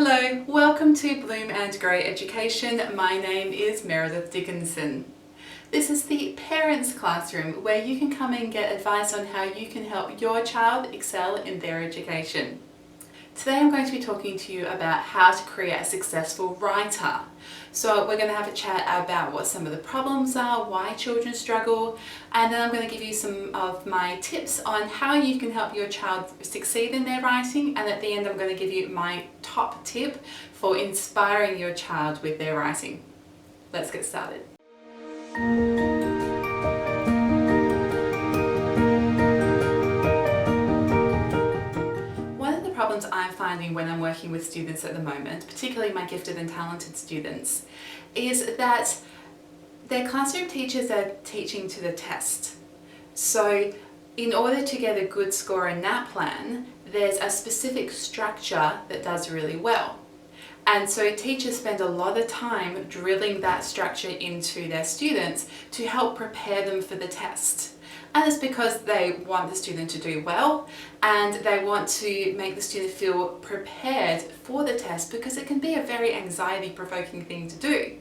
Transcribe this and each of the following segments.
Hello, welcome to Bloom and Grow Education. My name is Meredith Dickinson. This is the Parents Classroom where you can come and get advice on how you can help your child excel in their education. Today I'm going to be talking to you about how to create a successful writer. So we're going to have a chat about what some of the problems are, why children struggle, and then I'm going to give you some of my tips on how you can help your child succeed in their writing, and at the end I'm going to give you my top tip for inspiring your child with their writing. Let's get started. Problems I'm finding when I'm working with students at the moment, particularly my gifted and talented students, is that their classroom teachers are teaching to the test. So in order to get a good score in that plan, there's a specific structure that does really well. And so teachers spend a lot of time drilling that structure into their students to help prepare them for the test. And it's because they want the student to do well and they want to make the student feel prepared for the test, because it can be a very anxiety-provoking thing to do.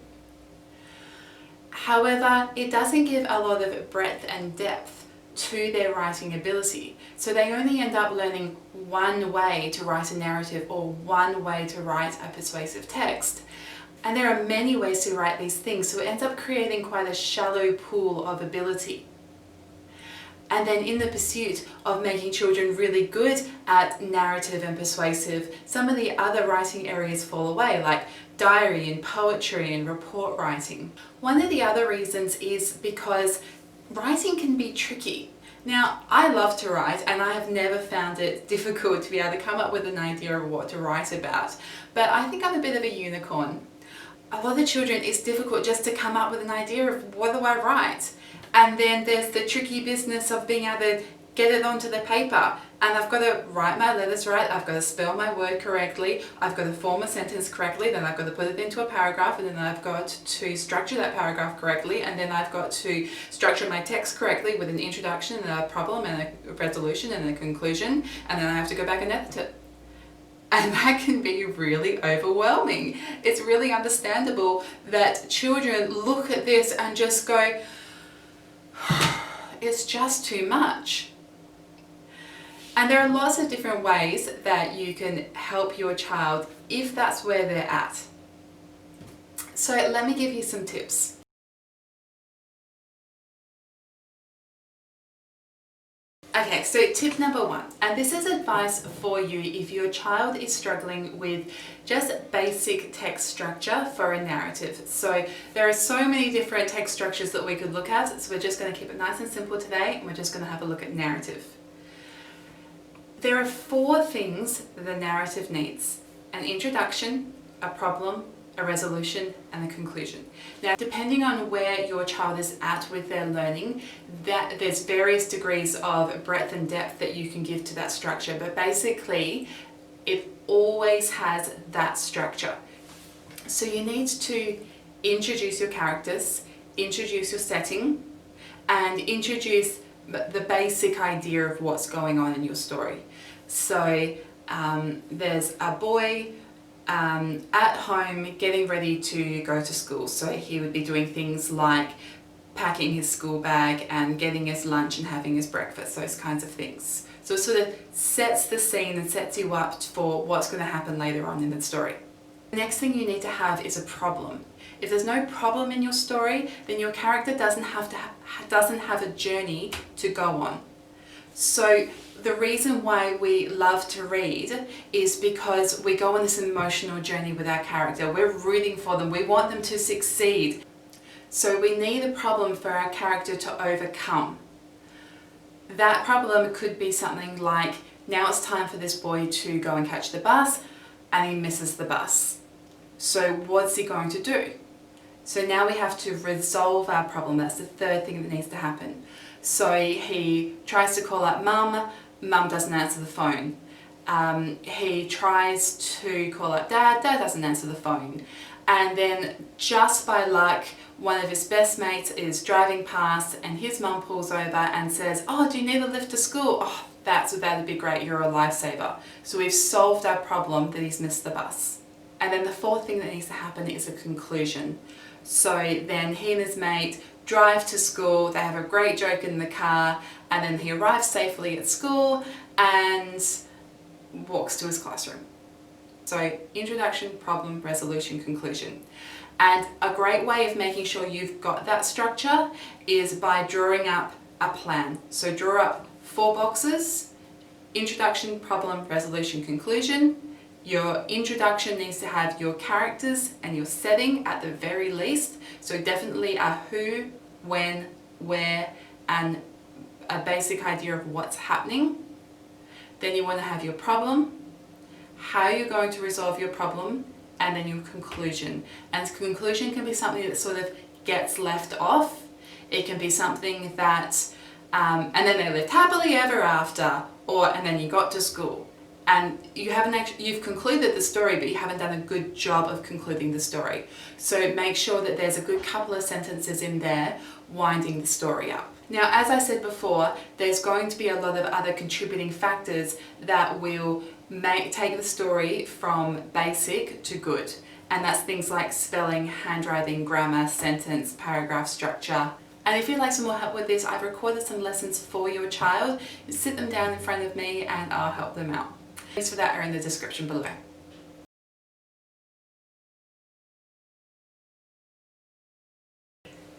However, it doesn't give a lot of breadth and depth to their writing ability. So they only end up learning one way to write a narrative or one way to write a persuasive text. And there are many ways to write these things, so it ends up creating quite a shallow pool of ability. And then in the pursuit of making children really good at narrative and persuasive, some of the other writing areas fall away, like diary and poetry and report writing. One of the other reasons is because writing can be tricky. Now, I love to write and I have never found it difficult to be able to come up with an idea of what to write about, but I think I'm a bit of a unicorn. A lot of children, it's difficult just to come up with an idea of what do I write. And then there's the tricky business of being able to get it onto the paper. And I've got to write my letters right, I've got to spell my word correctly, I've got to form a sentence correctly, then I've got to put it into a paragraph, and then I've got to structure that paragraph correctly, and then I've got to structure my text correctly with an introduction and a problem and a resolution and a conclusion, and then I have to go back and edit it. And that can be really overwhelming. It's really understandable that children look at this and just go, it's just too much. And there are lots of different ways that you can help your child if that's where they're at. So let me give you some tips. Okay, so tip number one, and this is advice for you if your child is struggling with just basic text structure for a narrative. So there are so many different text structures that we could look at, so we're just going to keep it nice and simple today, and we're just going to have a look at narrative. There are 4 things that the narrative needs: an introduction, a problem, a resolution, and a conclusion. Now, depending on where your child is at with their learning, there's various degrees of breadth and depth that you can give to that structure, but basically it always has that structure. So you need to introduce your characters, introduce your setting, and introduce the basic idea of what's going on in your story. So there's a boy at home getting ready to go to school, so he would be doing things like packing his school bag and getting his lunch and having his breakfast, those kinds of things. So it sort of sets the scene and sets you up for what's going to happen later on in the story. The next thing you need to have is a problem. If there's no problem in your story, then your character doesn't have a journey to go on. So the reason why we love to read is because we go on this emotional journey with our character. We're rooting for them. We want them to succeed. So we need a problem for our character to overcome. That problem could be something like, now it's time for this boy to go and catch the bus, and he misses the bus. So what's he going to do? So now we have to resolve our problem. That's the third thing that needs to happen. So he tries to call up mum, mum doesn't answer the phone. He tries to call up dad, dad doesn't answer the phone. And then just by luck, one of his best mates is driving past and his mum pulls over and says, oh, do you need a lift to school? Oh, that'd be great, you're a lifesaver. So we've solved our problem that he's missed the bus. And then the fourth thing that needs to happen is a conclusion. So then he and his mate drive to school, they have a great joke in the car, and then he arrives safely at school and walks to his classroom. So introduction, problem, resolution, conclusion. And a great way of making sure you've got that structure is by drawing up a plan. So draw up 4 boxes: introduction, problem, resolution, conclusion. Your introduction needs to have your characters and your setting at the very least. So definitely a who, when, where, and a basic idea of what's happening. Then you want to have your problem, how you're going to resolve your problem, and then your conclusion. And conclusion can be something that sort of gets left off. It can be something that, and then they lived happily ever after, and then you got to school. And you've concluded the story, but you haven't done a good job of concluding the story. So make sure that there's a good couple of sentences in there winding the story up. Now, as I said before, there's going to be a lot of other contributing factors that will take the story from basic to good. And that's things like spelling, handwriting, grammar, sentence, paragraph structure. And if you'd like some more help with this, I've recorded some lessons for your child. You sit them down in front of me and I'll help them out. Links for that are in the description below.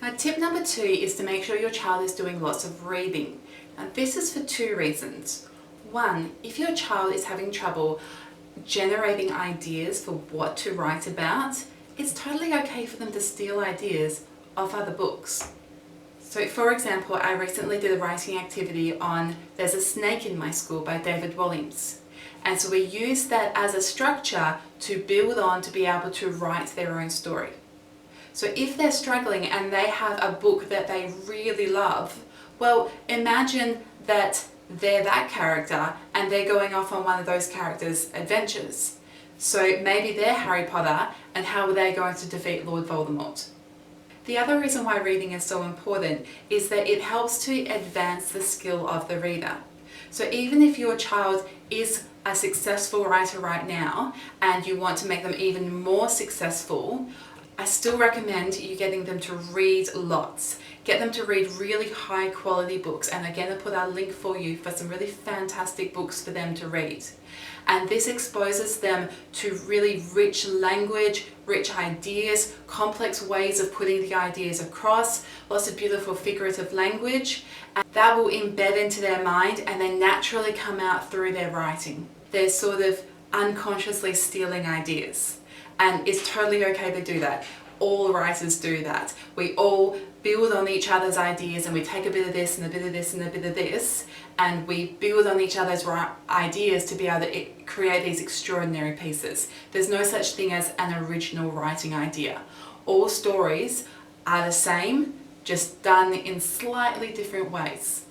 Now, tip number 2 is to make sure your child is doing lots of reading. And this is for 2 reasons. 1, if your child is having trouble generating ideas for what to write about, it's totally okay for them to steal ideas off other books. So for example, I recently did a writing activity on There's a Snake in My School by David Williams. And so we used that as a structure to build on to be able to write their own story. So if they're struggling and they have a book that they really love, well, imagine that they're that character and they're going off on one of those characters' adventures. So maybe they're Harry Potter, and how are they going to defeat Lord Voldemort? The other reason why reading is so important is that it helps to advance the skill of the reader. So even if your child is a successful writer right now and you want to make them even more successful, I still recommend you getting them to read lots. Get them to read really high quality books, and again, I'll put a link for you for some really fantastic books for them to read. And this exposes them to really rich language, rich ideas, complex ways of putting the ideas across, lots of beautiful figurative language, and that will embed into their mind and then naturally come out through their writing. They're sort of unconsciously stealing ideas. And it's totally okay to do that. All writers do that. We all build on each other's ideas, and we take a bit of this and a bit of this and a bit of this, and we build on each other's ideas to be able to create these extraordinary pieces. There's no such thing as an original writing idea. All stories are the same, just done in slightly different ways.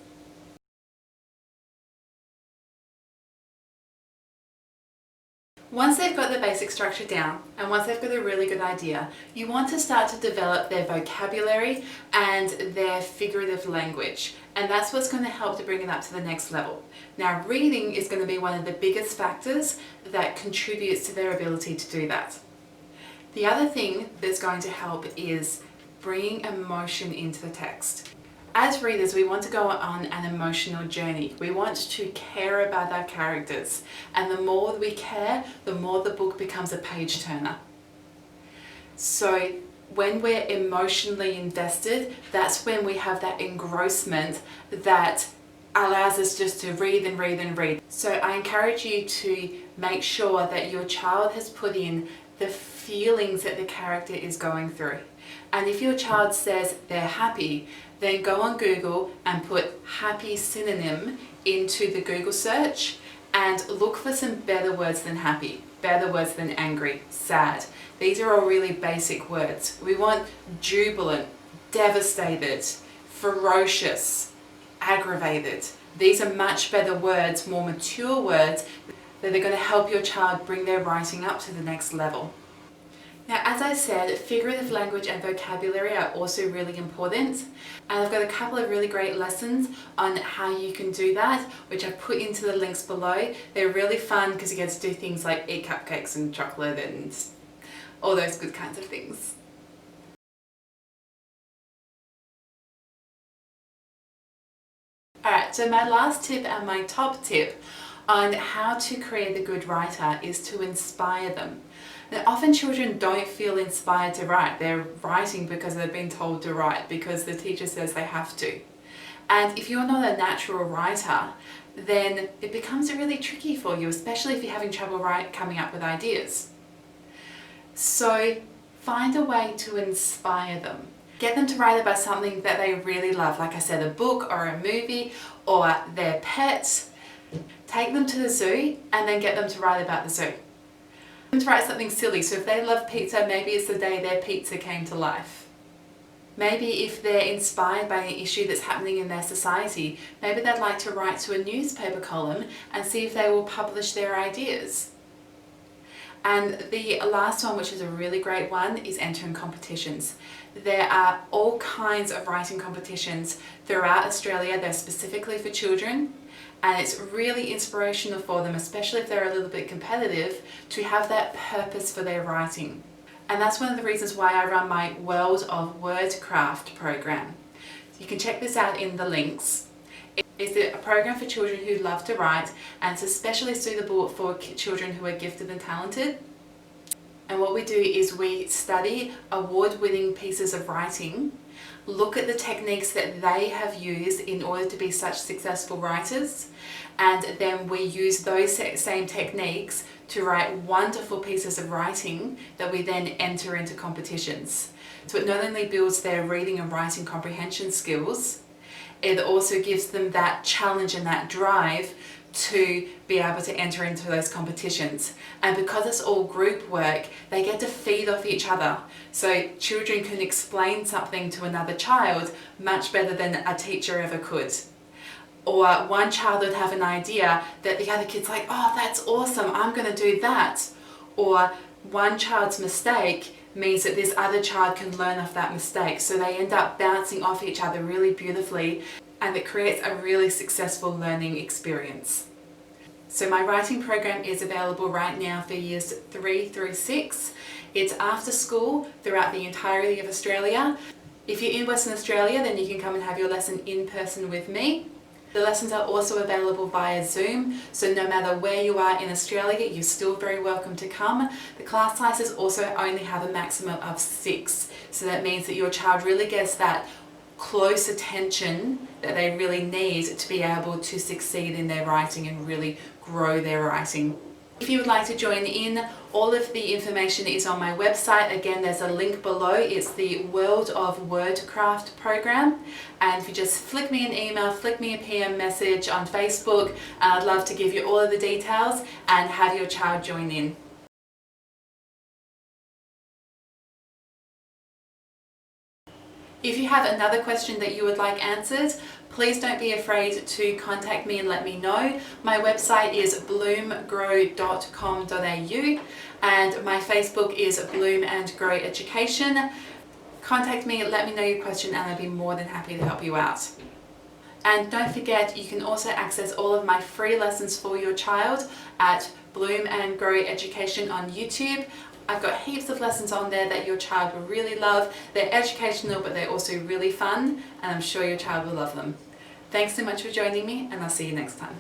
Once they've got the basic structure down, and once they've got a really good idea, you want to start to develop their vocabulary and their figurative language. And that's what's going to help to bring it up to the next level. Now, reading is going to be one of the biggest factors that contributes to their ability to do that. The other thing that's going to help is bringing emotion into the text. As readers, we want to go on an emotional journey. We want to care about our characters. And the more we care, the more the book becomes a page turner. So when we're emotionally invested, that's when we have that engrossment that allows us just to read and read and read. So I encourage you to make sure that your child has put in the feelings that the character is going through. And if your child says they're happy, then go on Google and put happy synonym into the Google search and look for some better words than happy, better words than angry, sad. These are all really basic words. We want jubilant, devastated, ferocious, aggravated. These are much better words, more mature words that are going to help your child bring their writing up to the next level. Now, as I said, figurative language and vocabulary are also really important, and I've got a couple of really great lessons on how you can do that, which I've put into the links below. They're really fun because you get to do things like eat cupcakes and chocolate and all those good kinds of things. Alright, so my last tip and my top tip on how to create a good writer is to inspire them. Now, often children don't feel inspired to write. They're writing because they've been told to write, because the teacher says they have to. And if you're not a natural writer, then it becomes really tricky for you, especially if you're having trouble coming up with ideas. So find a way to inspire them. Get them to write about something that they really love, like I said, a book or a movie or their pet. Take them to the zoo and then get them to write about the zoo. Get them to write something silly. So if they love pizza, maybe it's the day their pizza came to life. Maybe if they're inspired by an issue that's happening in their society, maybe they'd like to write to a newspaper column and see if they will publish their ideas. And the last one, which is a really great one, is entering competitions. There are all kinds of writing competitions throughout Australia. They're specifically for children, and it's really inspirational for them, especially if they're a little bit competitive, to have that purpose for their writing. And that's one of the reasons why I run my World of WORDCRAFT program. You can check this out in the links. It's a program for children who love to write, and it's especially suitable for children who are gifted and talented. And what we do is we study award-winning pieces of writing, look at the techniques that they have used in order to be such successful writers, and then we use those same techniques to write wonderful pieces of writing that we then enter into competitions. So it not only builds their reading and writing comprehension skills, it also gives them that challenge and that drive to be able to enter into those competitions. And because it's all group work, they get to feed off each other. So children can explain something to another child much better than a teacher ever could. Or one child would have an idea that the other kid's like, oh, that's awesome, I'm going to do that. Or one child's mistake means that this other child can learn off that mistake. So they end up bouncing off each other really beautifully, and it creates a really successful learning experience. So my writing program is available right now for years 3 through 6. It's after school throughout the entirety of Australia. If you're in Western Australia, then you can come and have your lesson in person with me. The lessons are also available via Zoom, so no matter where you are in Australia, you're still very welcome to come. The class sizes also only have a maximum of 6, so that means that your child really gets that close attention that they really need to be able to succeed in their writing and really grow their writing. If you would like to join in, all of the information is on my website. Again, there's a link below. It's the World of WORDCRAFT program. And if you just flick me an email, flick me a PM message on Facebook, I'd love to give you all of the details and have your child join in. If you have another question that you would like answered, please don't be afraid to contact me and let me know. My website is bloomgrow.com.au and my Facebook is Bloom and Grow Education. Contact me, let me know your question, and I'll be more than happy to help you out. And don't forget, you can also access all of my free lessons for your child at Bloom and Grow Education on YouTube. I've got heaps of lessons on there that your child will really love. They're educational, but they're also really fun, and I'm sure your child will love them. Thanks so much for joining me, and I'll see you next time.